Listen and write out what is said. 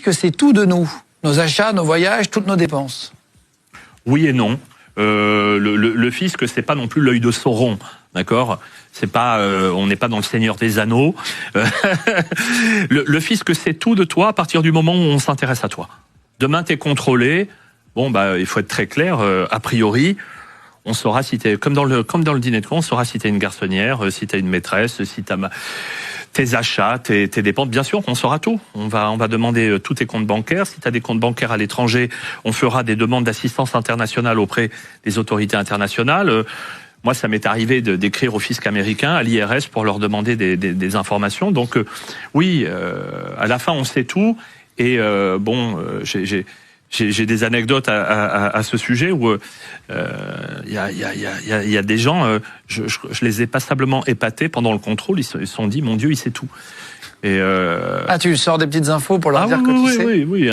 fisc, c'est tout de nous. Nos achats, nos voyages, toutes nos dépenses. Oui et non. Le fisc, c'est pas non plus l'œil de Sauron, d'accord ? C'est pas, on n'est pas dans le Seigneur des Anneaux. Le fisc, c'est tout de toi à partir du moment où on s'intéresse à toi. Demain, t'es contrôlé. Bon, bah, il faut être très clair. A priori, on saura si t'es comme dans le dîner de con, on saura si t'es une garçonnière, si t'es une maîtresse, si t'as tes achats, tes dépenses. Bien sûr qu'on saura tout. On va demander tous tes comptes bancaires. Si tu as des comptes bancaires à l'étranger, on fera des demandes d'assistance internationale auprès des autorités internationales. Moi, ça m'est arrivé d'écrire au fisc américain, à l'IRS, pour leur demander des informations. Donc, oui, à la fin, on sait tout. Et j'ai des anecdotes à ce sujet où il y a des gens, je les ai passablement épatés pendant le contrôle. Ils se sont dit, mon Dieu, il sait tout. Et tu sors des petites infos pour leur dire que tu sais. Oui.